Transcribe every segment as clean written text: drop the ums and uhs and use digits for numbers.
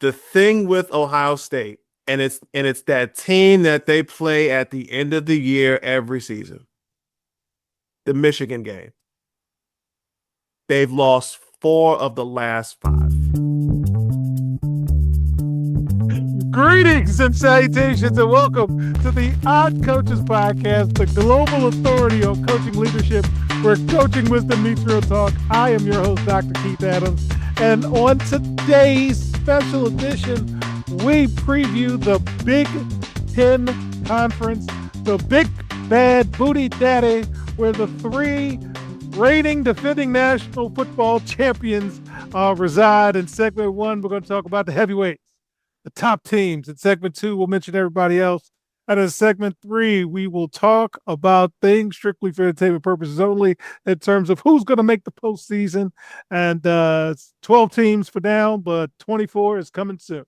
The thing with Ohio State, and it's that team that they play at the end of the year every season. The Michigan game. They've lost 4 of the last 5. Greetings and salutations, and welcome to the Odd Coaches Podcast, the global authority on coaching leadership, where coaching wisdom meets real talk. I am your host, Dr. Keith Adams, and on today's special edition, we preview the Big Ten Conference, the Big Bad Booty Daddy, where the 3 reigning defending national football champions reside. In segment 1, we're going to talk about the heavyweights, the top teams. In segment 2, we'll mention everybody else. And in segment 3, we will talk about things strictly for entertainment purposes only in terms of who's going to make the postseason. And 12 teams for now, but 24 is coming soon.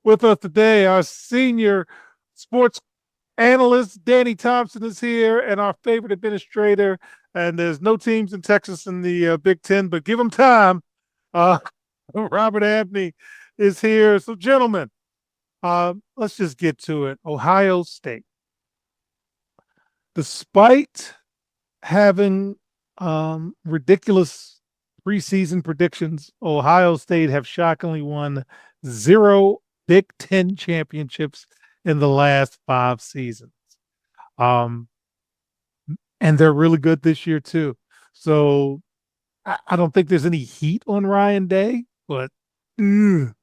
With us today, our senior sports analyst, Danny Thompson, is here, and our favorite administrator. And there's no teams in Texas in the Big Ten, but give them time. Robert Abney is here. So, gentlemen, let's just get to it. Ohio State. Despite having ridiculous preseason predictions, Ohio State have shockingly won 0 Big Ten championships in the last 5 seasons. And they're really good this year, too. So I don't think there's any heat on Ryan Day, but you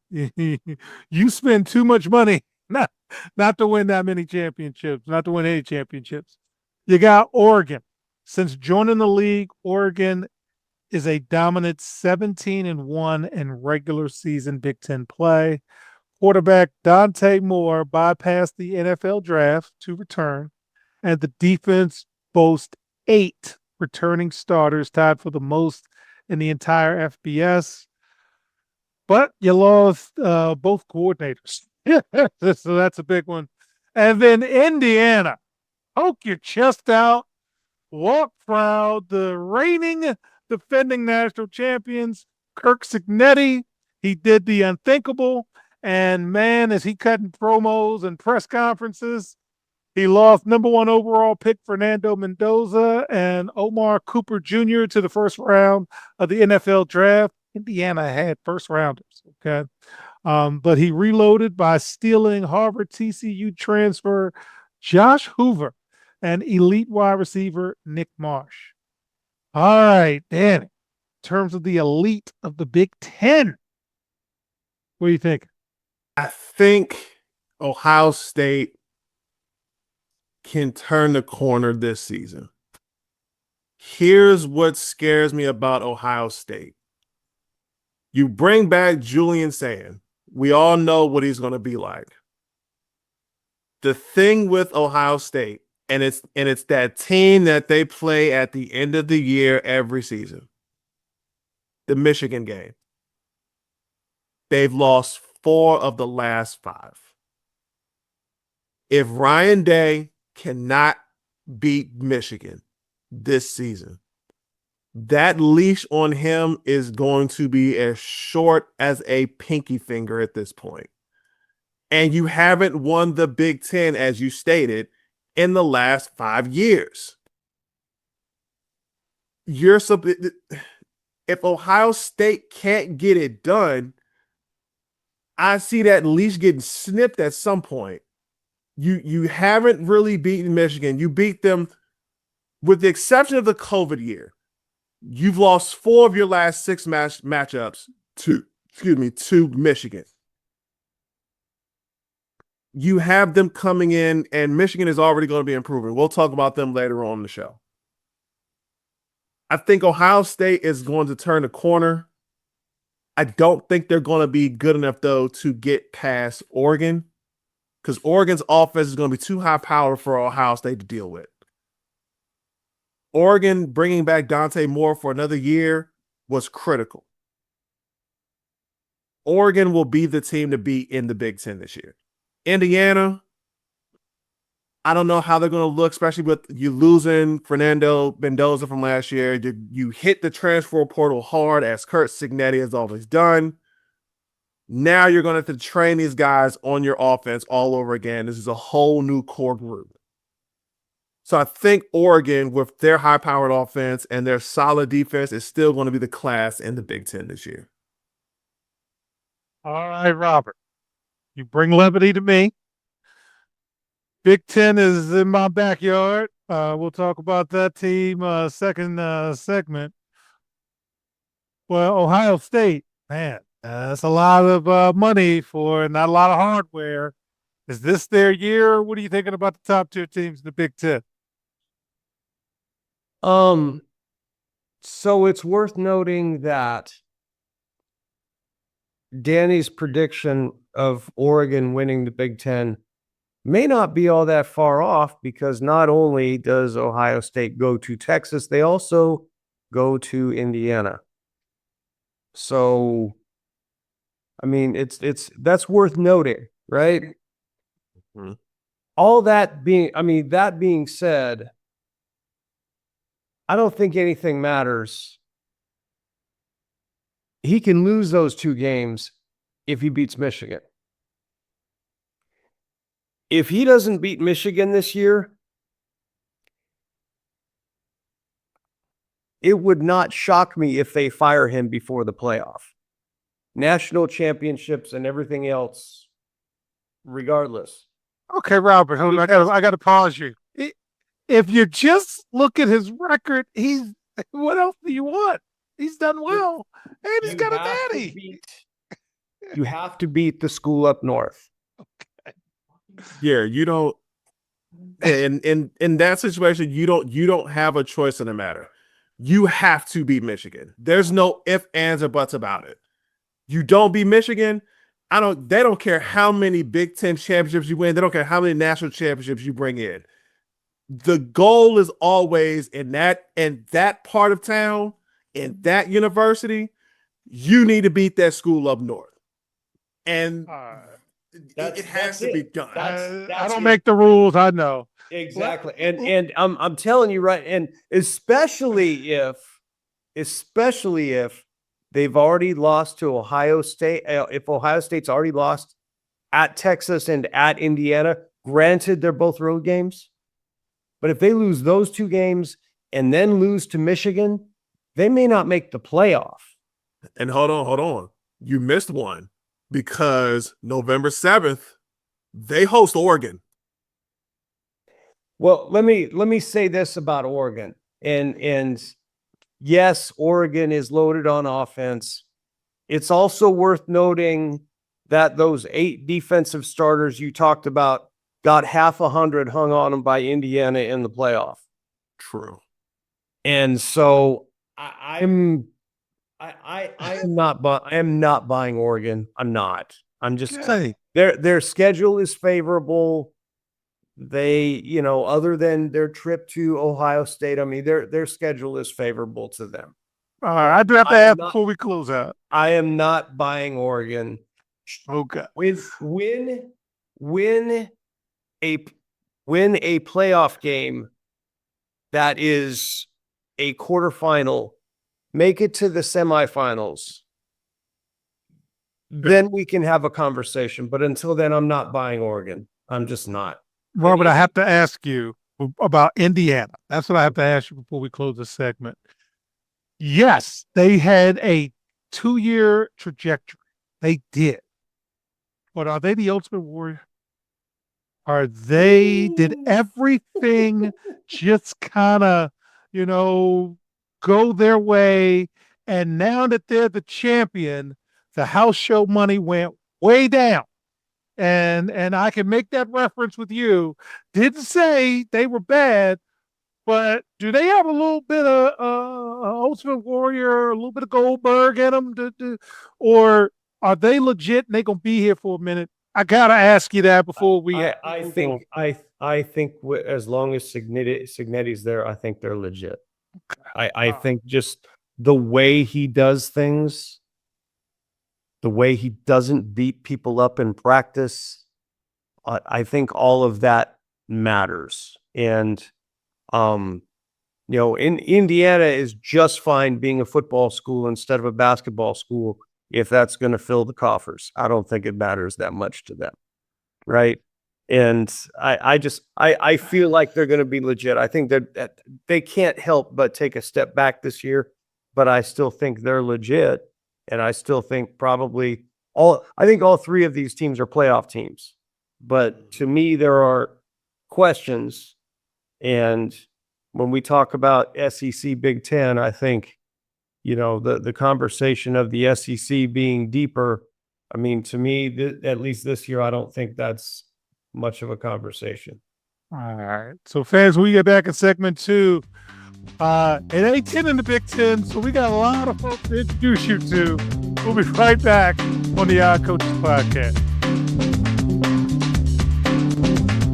spend too much money not to win that many championships, not to win any championships. You got Oregon. Since joining the league, Oregon is a dominant 17-1 in regular season Big Ten play. Quarterback Dante Moore bypassed the NFL draft to return, and the defense boasts 8 returning starters, tied for the most in the entire FBS. But you lost both coordinators. So that's a big one. And then Indiana. Poke your chest out. Walk proud. The reigning defending national champions, Kirk Cignetti. He did the unthinkable. And, man, as he cut in promos and press conferences, he lost number 1 overall pick Fernando Mendoza and Omar Cooper Jr. to the first round of the NFL draft. Indiana had first rounders, okay? But he reloaded by stealing Harvard TCU transfer Josh Hoover and elite wide receiver Nick Marsh. All right, Danny, in terms of the elite of the Big Ten, what do you think? I think Ohio State can turn the corner this season. Here's what scares me about Ohio State. You bring back Julian Sand. We all know what he's going to be like. The thing with Ohio State, and it's that team that they play at the end of the year every season. The Michigan game. They've lost 4 of the last 5. If Ryan Day cannot beat Michigan this season, that leash on him is going to be as short as a pinky finger at this point. And you haven't won the Big Ten, as you stated, in the last 5 years. If Ohio State can't get it done, I see that leash getting snipped at some point. You haven't really beaten Michigan. You beat them, with the exception of the COVID year. You've lost 4 of your last 6 matchups to Michigan. You have them coming in, and Michigan is already going to be improving. We'll talk about them later on in the show. I think Ohio State is going to turn the corner. I don't think they're going to be good enough, though, to get past Oregon, because Oregon's offense is going to be too high power for Ohio State to deal with. Oregon bringing back Dante Moore for another year was critical. Oregon will be the team to beat in the Big Ten this year. Indiana, I don't know how they're going to look, especially with you losing Fernando Mendoza from last year. You hit the transfer portal hard, as Kirk Cignetti has always done. Now you're going to have to train these guys on your offense all over again. This is a whole new core group. So I think Oregon, with their high-powered offense and their solid defense, is still going to be the class in the Big Ten this year. All right, Robert. You bring levity to me. Big Ten is in my backyard. We'll talk about that team second segment. Well, Ohio State, man, that's a lot of money for not a lot of hardware. Is this their year? What are you thinking about the top tier teams in the Big Ten? So it's worth noting that Danny's prediction of Oregon winning the Big Ten may not be all that far off, because not only does Ohio State go to Texas, they also go to Indiana. So, I mean, that's worth noting, right? Mm-hmm. That being said, I don't think anything matters. He can lose those 2 games if he beats Michigan. If he doesn't beat Michigan this year, it would not shock me if they fire him before the playoff. National championships and everything else, regardless. Okay, Robert, hold on. I got to pause you. If you just look at his record, what else do you want? He's done well, and he's got a daddy. You have to beat the school up north. Yeah, you don't. In that situation, you don't have a choice in the matter. You have to beat Michigan. There's no ifs, ands, or buts about it. You don't beat Michigan, they don't care how many Big Ten championships you win. They don't care how many national championships you bring in. The goal is always in that part of town, in that university, you need to beat that school up north. And it has to be done. I don't make the rules. I know. Exactly. And I'm telling you, right, and especially if they've already lost to Ohio State, if Ohio State's already lost at Texas and at Indiana, granted they're both road games, but if they lose those 2 games and then lose to Michigan, they may not make the playoff. And hold on. You missed one, because November 7th, they host Oregon. Well, let me say this about Oregon. And yes, Oregon is loaded on offense. It's also worth noting that those 8 defensive starters you talked about got half 100 hung on them by Indiana in the playoff. True. And so I am not buying Oregon. I'm not. I'm just saying their schedule is favorable. They, other than their trip to Ohio State, I mean, their schedule is favorable to them. All right, I do have to ask before we close out. I am not buying Oregon. Okay. Win a playoff game that is a quarterfinal, make it to the semifinals. Then we can have a conversation. But until then, I'm not buying Oregon. I'm just not. Robert, I have to ask you about Indiana. That's what I have to ask you before we close the segment. Yes, they had a 2-year trajectory. They did. But are they the ultimate warrior? Did everything just kind of, go their way? And now that they're the champion, the house show money went way down. And I can make that reference with you. Didn't say they were bad, but do they have a little bit of Ultimate Warrior, a little bit of Goldberg in them? Or are they legit and they going to be here for a minute? I got to ask you that before we... I think as long as Signetti's there, I think they're legit. I think just the way he does things, the way he doesn't beat people up in practice, I think all of that matters. And, in Indiana is just fine being a football school instead of a basketball school. if that's going to fill the coffers. I don't think it matters that much to them. Right. And I feel like they're going to be legit. I think that they can't help but take a step back this year, but I still think they're legit. And I still think I think all three of these teams are playoff teams. But to me, there are questions. And when we talk about SEC Big Ten, I think, the conversation of the SEC being deeper, I mean, to me, at least this year, I don't think that's much of a conversation. All right. So, fans, we get back in segment 2. It ain't 10 in the Big Ten, so we got a lot of folks to introduce you to. We'll be right back on the Odd Coaches Podcast.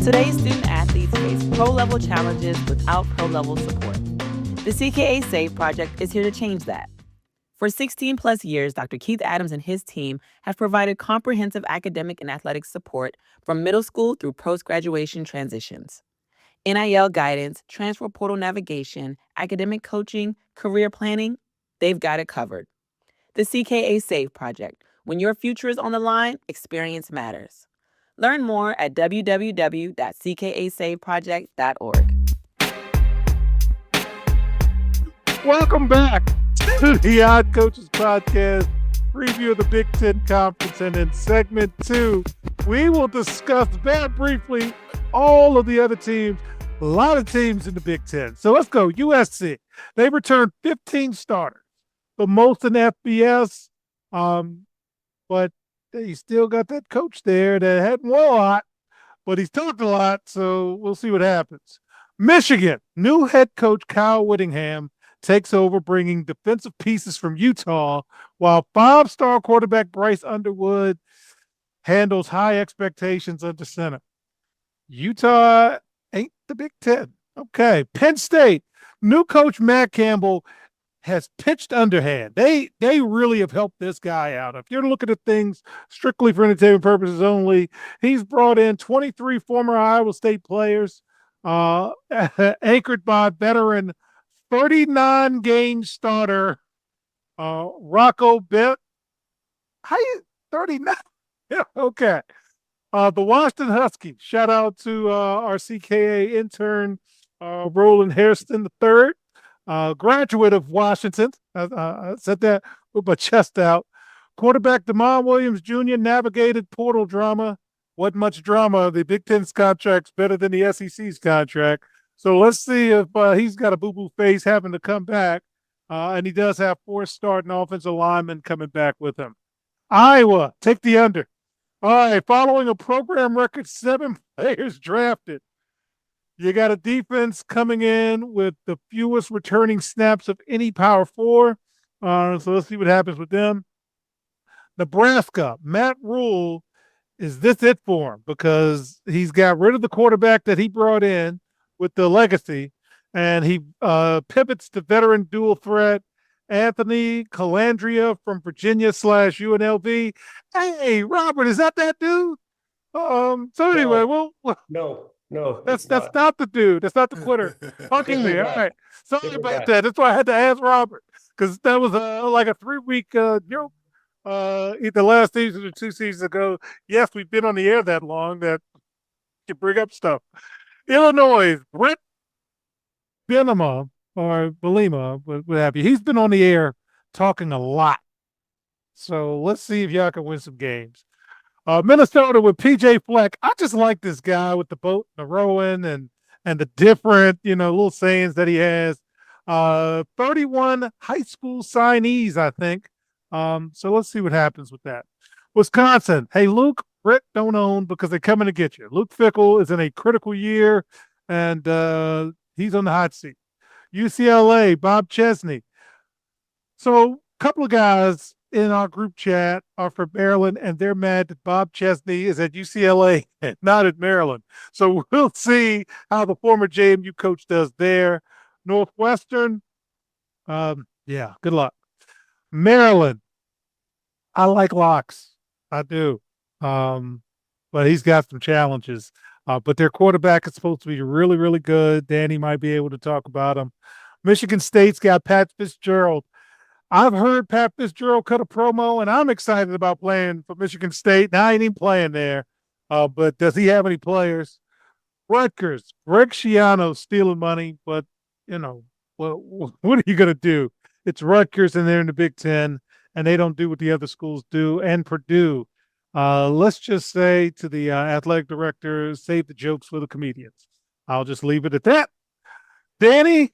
Today's student athletes face pro-level challenges without pro-level support. The CKA SAVE project is here to change that. For 16 plus years, Dr. Keith Adams and his team have provided comprehensive academic and athletic support from middle school through post-graduation transitions. NIL guidance, transfer portal navigation, academic coaching, career planning, they've got it covered. The CKA SAVE project. When your future is on the line, experience matters. Learn more at www.ckasaveproject.org. Welcome back to the Odd Coaches Podcast, preview of the Big Ten Conference. And in segment 2, we will discuss very briefly all of the other teams, a lot of teams in the Big Ten. So let's go. USC. They returned 15 starters, the most in FBS, but they still got that coach there that hadn't won a lot, but he's talked a lot, so we'll see what happens. Michigan, new head coach Kyle Whittingham takes over, bringing defensive pieces from Utah, while 5-star quarterback Bryce Underwood handles high expectations under center. Utah ain't the Big Ten. Okay. Penn State, new coach Matt Campbell has pitched underhand. They really have helped this guy out. If you're looking at things strictly for entertainment purposes only, he's brought in 23 former Iowa State players, anchored by veteran 39-game starter Rocco Bent. How you 39? Yeah, okay. The Washington Huskies. Shout out to our CKA intern Roland Hairston III, graduate of Washington. I said that with my chest out. Quarterback Damon Williams Jr. navigated portal drama. Wasn't much drama. The Big Ten's contract's better than the SEC's contract. So let's see if he's got a boo-boo face having to come back. And he does have 4 starting offensive linemen coming back with him. Iowa, take the under. All right, following a program record 7 players drafted. You got a defense coming in with the fewest returning snaps of any Power 4. So let's see what happens with them. Nebraska, Matt Rule, is this it for him? Because he's got rid of the quarterback that he brought in with the legacy, and he pivots to veteran dual threat Anthony Calandria from Virginia/UNLV. Hey, Robert, is that dude? So anyway, No, that's not the dude. That's not the quitter. Fucking me. All right. Sorry about that. That's why I had to ask Robert, because that was like a 3-week joke. Either last season or 2 seasons ago. Yes, we've been on the air that long that you bring up stuff. Illinois, Brett Benema or Belima, what have you. He's been on the air talking a lot. So let's see if y'all can win some games. Minnesota with PJ Fleck. I just like this guy with the boat and the rowing and the different, little sayings that he has. 31 high school signees, I think. So let's see what happens with that. Wisconsin. Hey, Luke, Britt don't own because they're coming to get you. Luke Fickell is in a critical year, and he's on the hot seat. UCLA, Bob Chesney. So a couple of guys in our group chat are from Maryland, and they're mad that Bob Chesney is at UCLA and not at Maryland. So we'll see how the former JMU coach does there. Northwestern, yeah, good luck. Maryland, I like Locks. I do. But he's got some challenges. But their quarterback is supposed to be really, really good. Danny might be able to talk about him. Michigan State's got Pat Fitzgerald. I've heard Pat Fitzgerald cut a promo, and I'm excited about playing for Michigan State. Now, I ain't even playing there. But does he have any players? Rutgers, Greg Schiano's stealing money, but, what are you going to do? It's Rutgers, and they're in the Big Ten, and they don't do what the other schools do. And Purdue, let's just say to the athletic director, save the jokes for the comedians. I'll just leave it at that. Danny,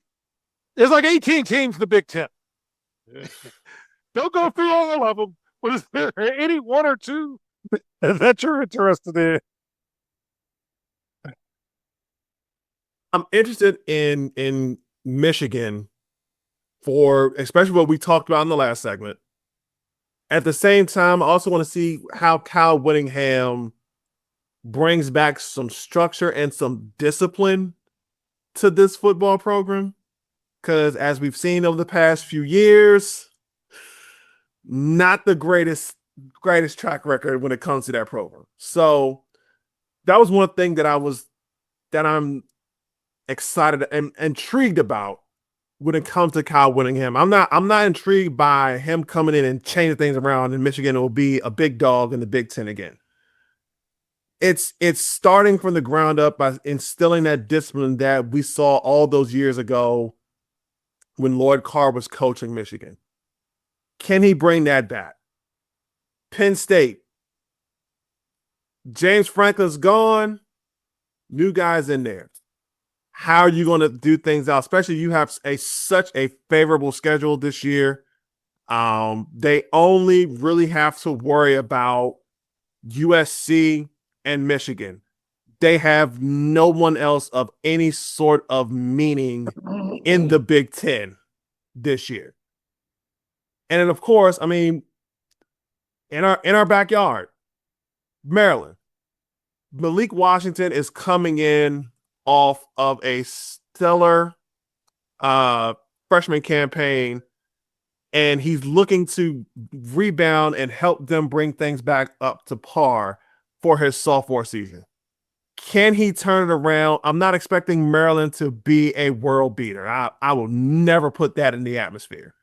there's like 18 teams in the Big Ten. Don't go through all of them. But is there any one or two that you're interested in? I'm interested in Michigan for especially what we talked about in the last segment. At the same time, I also want to see how Kyle Whittingham brings back some structure and some discipline to this football program. Because as we've seen over the past few years, not the greatest track record when it comes to that program. So that was one thing that I'm excited and intrigued about when it comes to Kyle Whittingham. I'm not intrigued by him coming in and changing things around, and Michigan will be a big dog in the Big Ten again. It's starting from the ground up by instilling that discipline that we saw all those years ago when Lloyd Carr was coaching Michigan. Can he bring that back? Penn State. James Franklin's gone. New guys in there. How are you going to do things out? Especially you have such a favorable schedule this year. They only really have to worry about USC and Michigan. They have no one else of any sort of meaning in the Big Ten this year. And then, of course, I mean, in our backyard, Maryland. Malik Washington is coming in off of a stellar freshman campaign, and he's looking to rebound and help them bring things back up to par for his sophomore season. Can he turn it around? I'm not expecting Maryland to be a world beater. I will never put that in the atmosphere.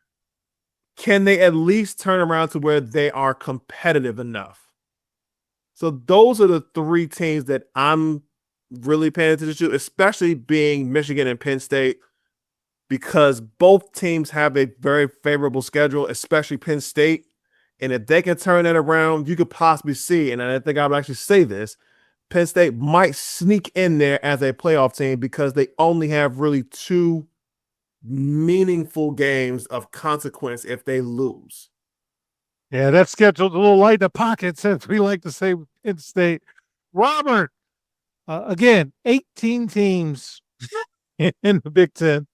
Can they at least turn around to where they are competitive enough? So those are the three teams that I'm really paying attention to, especially being Michigan and Penn State, because both teams have a very favorable schedule, especially Penn State. And if they can turn that around, you could possibly see, and I think I would actually say this, Penn State might sneak in there as a playoff team because they only have really two meaningful games of consequence if they lose. Yeah, that schedule's a little light in the pocket, since we like to say in State. Robert, again, 18 teams in the Big Ten.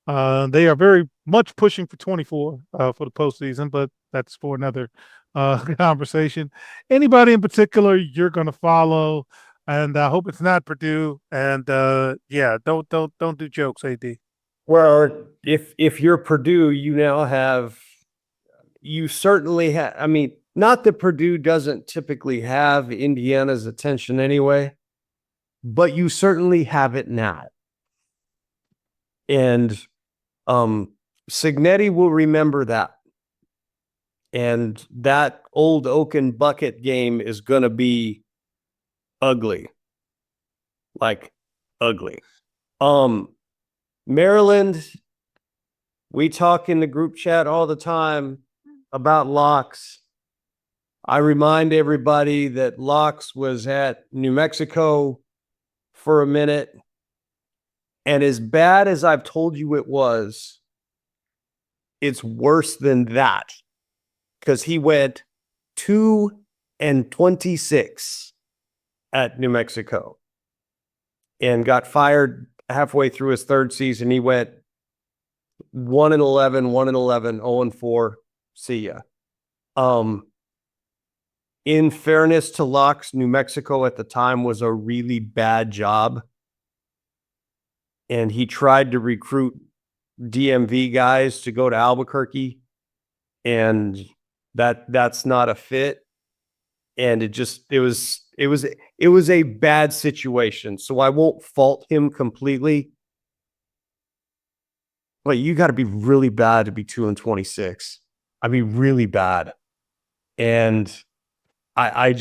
They are very much pushing for 24 for the postseason, but that's for another conversation. Anybody in particular you're going to follow? And I hope it's not Purdue. And yeah, don't do jokes, AD. Well, if you're Purdue, you certainly have. I mean, not that Purdue doesn't typically have Indiana's attention anyway, but you certainly have it now. And Signetti will remember that. And that old Oaken bucket game is going to be ugly. Like ugly. Maryland, we talk in the group chat all the time about Locks. I remind everybody that Locks was at New Mexico for a minute. And as bad as I've told you it was, it's worse than that. Because he went 2-26 at New Mexico and got fired halfway through his third season. He went 1-11, 1-11, 0-4. See ya. In fairness to Locks, New Mexico at the time was a really bad job. And he tried to recruit DMV guys to go to Albuquerque, and that's not a fit. And it was a bad situation. So I won't fault him completely. But you got to be really bad to be 2-26. I mean, really bad. And I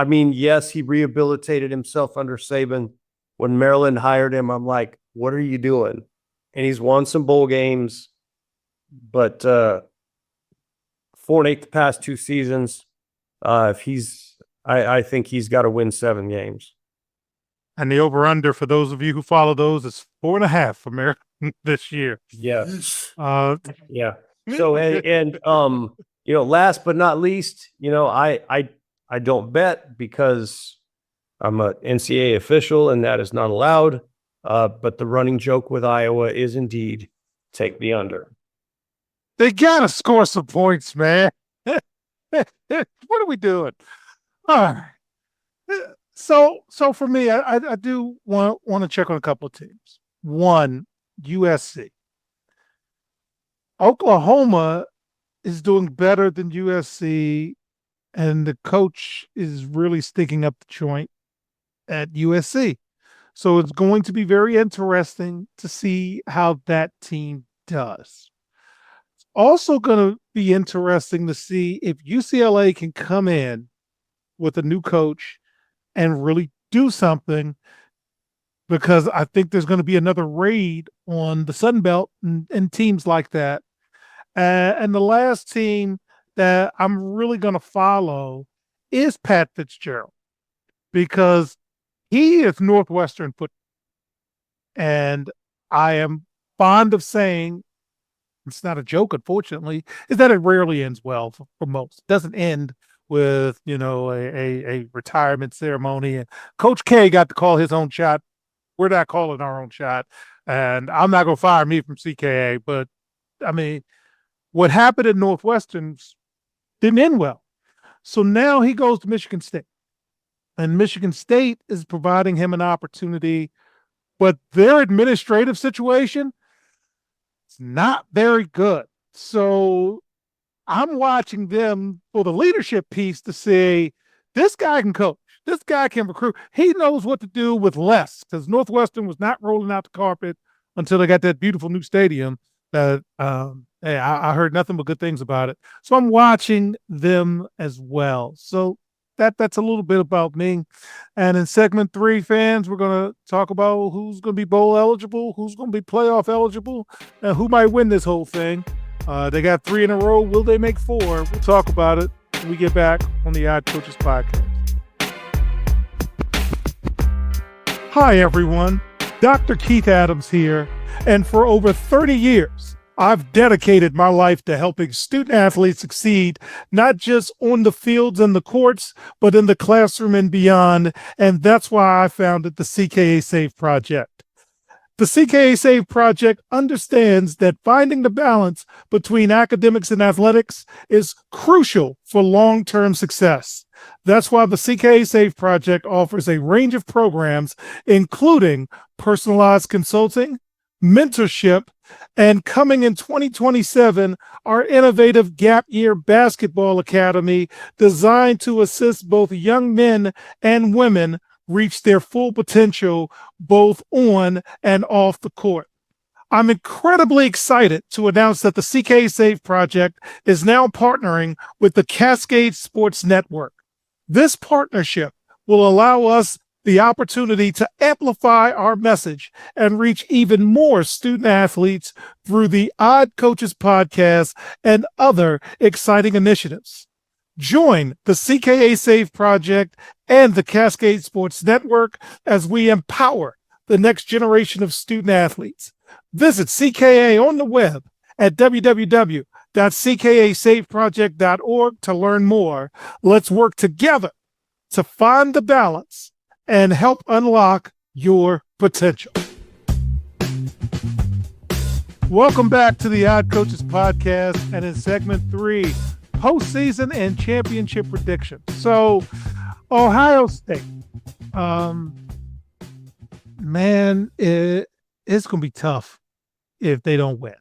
mean, yes, he rehabilitated himself under Saban. When Maryland hired him, I'm like, what are you doing? And he's won some bowl games, but 4-8 the past 2 seasons. I think he's got to win 7 games. And the over-under, for those of you who follow those, is 4.5 for Maryland this year. Yeah. Uh, Yeah. So, and last but not least, I don't bet because I'm a NCAA official and that is not allowed. But the running joke with Iowa is indeed take the under. They got to score some points, man. What are we doing? All right. So for me, I do want to check on a couple of teams. One, USC. Oklahoma is doing better than USC, and the coach is really sticking up the joint at USC. So it's going to be very interesting to see how that team does. It's also going to be interesting to see if UCLA can come in with a new coach and really do something, because I think there's going to be another raid on the Sun Belt and teams like that. And the last team that I'm really going to follow is Pat Fitzgerald, because he is Northwestern football. And I am fond of saying, it's not a joke, unfortunately, is that it rarely ends well for most. It doesn't end with, a retirement ceremony. And Coach K got to call his own shot. We're not calling our own shot. And I'm not going to fire me from CKA. But, I mean, what happened at Northwestern didn't end well. So now he goes to Michigan State. And Michigan State is providing him an opportunity. But their administrative situation is not very good. So I'm watching them for the leadership piece to say, this guy can coach. This guy can recruit. He knows what to do with less, because Northwestern was not rolling out the carpet until they got that beautiful new stadium that I heard nothing but good things about it. So I'm watching them as well. So that's a little bit about me. And in segment 3, fans, we're going to talk about who's going to be bowl eligible, who's going to be playoff eligible, and who might win this whole thing. They got 3 in a row. Will they make 4? We'll talk about it when we get back on the Odd Coaches Podcast. Hi, everyone. Dr. Keith Adams here. And for over 30 years, I've dedicated my life to helping student athletes succeed, not just on the fields and the courts, but in the classroom and beyond. And that's why I founded the CKA Save Project. The CKA Save Project understands that finding the balance between academics and athletics is crucial for long-term success. That's why the CKA Save Project offers a range of programs, including personalized consulting, mentorship, and coming in 2027, our innovative Gap Year Basketball Academy, designed to assist both young men and women reach their full potential, both on and off the court. I'm incredibly excited to announce that the CK Save Project is now partnering with the Cascade Sports Network. This partnership will allow us the opportunity to amplify our message and reach even more student athletes through the Odd Coaches Podcast and other exciting initiatives. Join the CKA Save Project and the Cascade Sports Network as we empower the next generation of student athletes. Visit CKA on the web at www.ckasaveproject.org to learn more. Let's work together to find the balance and help unlock your potential. Welcome back to the Odd Coaches Podcast, and in segment 3, postseason and championship predictions. So, Ohio State, man, it's going to be tough if they don't win,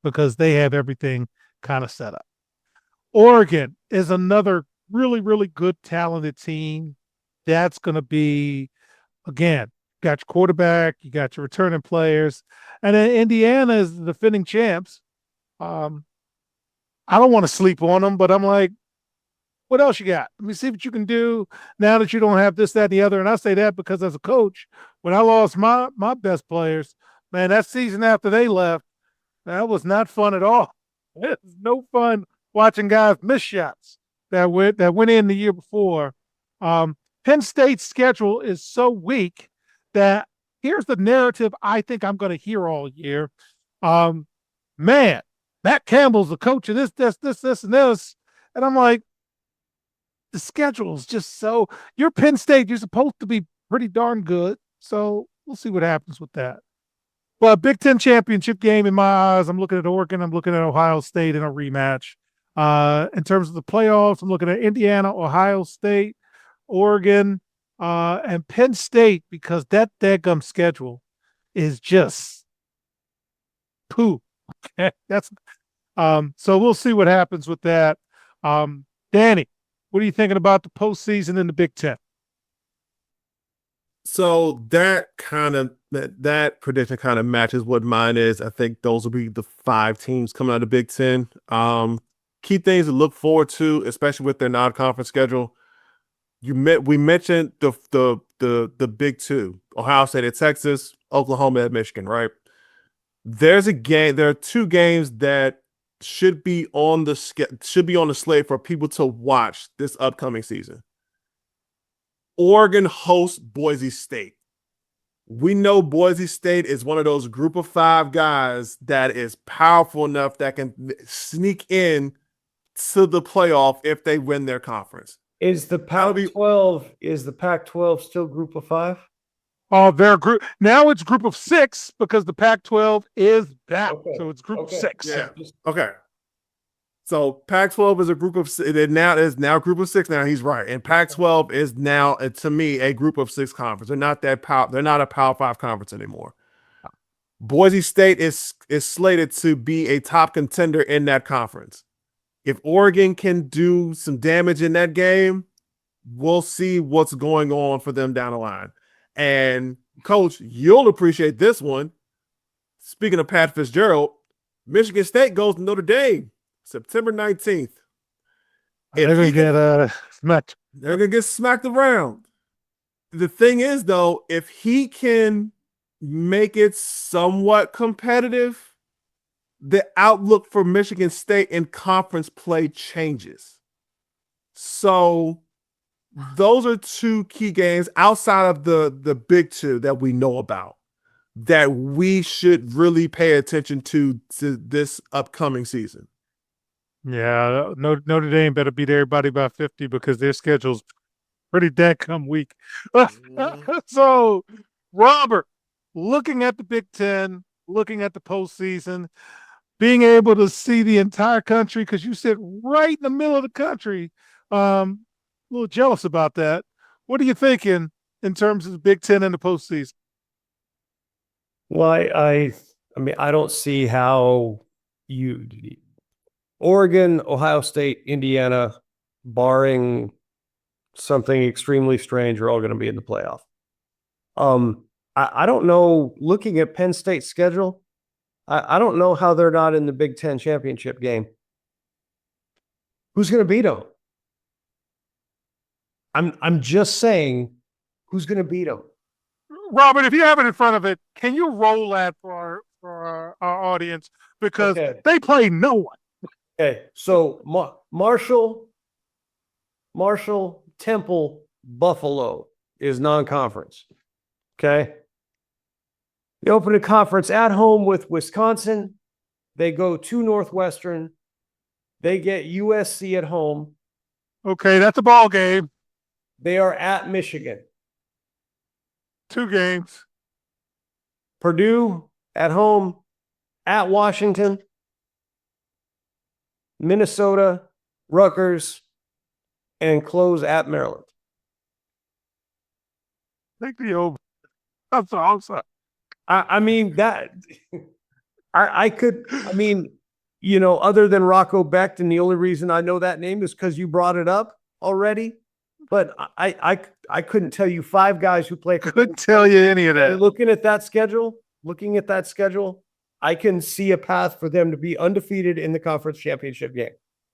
because they have everything kind of set up. Oregon is another really, really good, talented team. That's going to be, again, got your quarterback, you got your returning players, and then Indiana is the defending champs. I don't want to sleep on them, but I'm like, what else you got? Let me see what you can do now that you don't have this, that, and the other. And I say that because as a coach, when I lost my best players, man, that season after they left, that was not fun at all. It was no fun watching guys miss shots that went in the year before. Penn State's schedule is so weak that here's the narrative I think I'm going to hear all year. Man, Matt Campbell's the coach of this, and this. And I'm like, the schedule is just so. You're Penn State. You're supposed to be pretty darn good. So we'll see what happens with that. But Big Ten championship game in my eyes, I'm looking at Oregon. I'm looking at Ohio State in a rematch. In terms of the playoffs, I'm looking at Indiana, Ohio State, Oregon, and Penn State because that daggum schedule is just poo. Okay, that's so we'll see what happens with that. Danny, what are you thinking about the postseason in the Big Ten? So that prediction kind of matches what mine is. I think those will be the 5 teams coming out of the Big Ten. Key things to look forward to, especially with their non-conference schedule. We mentioned the Big Two: Ohio State at Texas, Oklahoma at Michigan. Right? There are 2 games that should be on the slate for people to watch this upcoming season. Oregon hosts Boise State. We know Boise State is one of those group of 5 guys that is powerful enough that can sneak in to the playoff if they win their conference. Is the Pac-12 still group of 5? Oh, their group now it's group of 6 because the Pac-12 is back, so it's group of 6. Yeah. Okay. So Pac-12 is a group of it now is now group of 6. Now he's right, and Pac-12 is now to me a group of 6 conference. They're not a Power 5 conference anymore. Boise State is slated to be a top contender in that conference. If Oregon can do some damage in that game, we'll see what's going on for them down the line. And Coach, you'll appreciate this one. Speaking of Pat Fitzgerald, Michigan State goes to Notre Dame September 19th. They're going to get smacked. They're going to get smacked around. The thing is, though, if he can make it somewhat competitive, the outlook for Michigan State in conference play changes. So those are 2 key games outside of the big 2 that we know about that we should really pay attention to this upcoming season. Yeah, Notre Dame better beat everybody by 50 because their schedule's pretty dadgum weak. So, Robert, looking at the Big Ten, looking at the postseason, being able to see the entire country because you sit right in the middle of the country. A little jealous about that. What are you thinking in terms of the Big Ten and the postseason? Well, I mean, I don't see how Oregon, Ohio State, Indiana, barring something extremely strange, are all going to be in the playoff. I don't know. Looking at Penn State's schedule, I don't know how they're not in the Big Ten championship game. Who's going to beat them? I'm just saying, who's going to beat them? Robert, if you have it in front of it, can you roll that for our audience because they play no one. Okay, so Marshall, Temple, Buffalo is non-conference. Okay. They open a conference at home with Wisconsin. They go to Northwestern. They get USC at home. Okay, that's a ball game. They are at Michigan. 2 games. Purdue at home, at Washington, Minnesota, Rutgers, and close at Maryland. Take the over. That's awesome. I mean, that I could, I mean, you know, other than Rocco Becht, and the only reason I know that name is because you brought it up already. But I couldn't tell you 5 guys who play. Couldn't tell you any of that. Looking at that schedule, I can see a path for them to be undefeated in the conference championship game.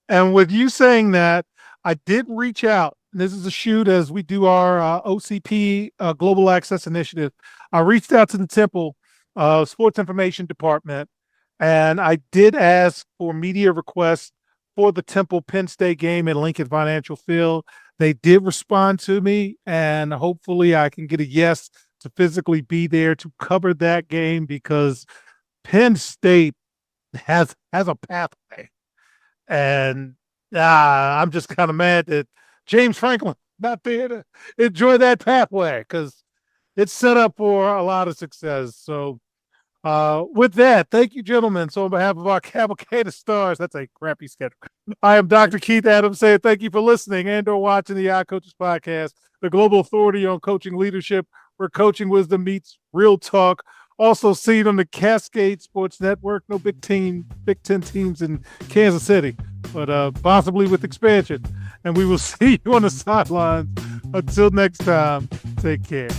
And with you saying that, I did reach out. This is a shoot as we do our OCP Global Access Initiative. I reached out to the Temple Sports Information Department, and I did ask for media requests for the Temple Penn State game at Lincoln Financial Field. They did respond to me, and hopefully I can get a yes to physically be there to cover that game, because Penn State has a pathway. And I'm just kind of mad that James Franklin not there to enjoy that pathway, because it's set up for a lot of success. So with that, thank you, gentlemen. So on behalf of our Cavalcade of Stars, that's a crappy schedule. I am Dr. Keith Adams saying thank you for listening and or watching the Odd Coaches Podcast, the global authority on coaching leadership, where coaching wisdom meets real talk. Also seen on the Cascade Sports Network. No Big Ten teams in Kansas City, but possibly with expansion. And we will see you on the sidelines. Until next time, take care.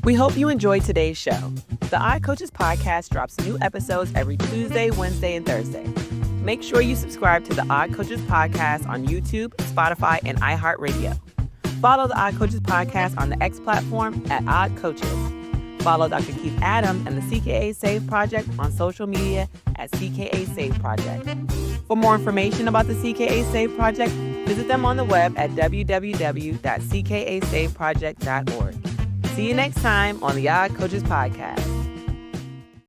We hope you enjoyed today's show. The Odd Coaches Podcast drops new episodes every Tuesday, Wednesday, and Thursday. Make sure you subscribe to the Odd Coaches Podcast on YouTube, Spotify, and iHeartRadio. Follow the Odd Coaches Podcast on the X platform at Odd Coaches. Follow Dr. Keith Adams and the CKA Save Project on social media at CKA Save Project. For more information about the CKA Save Project, visit them on the web at www.ckasaveproject.org. See you next time on the Odd Coaches Podcast.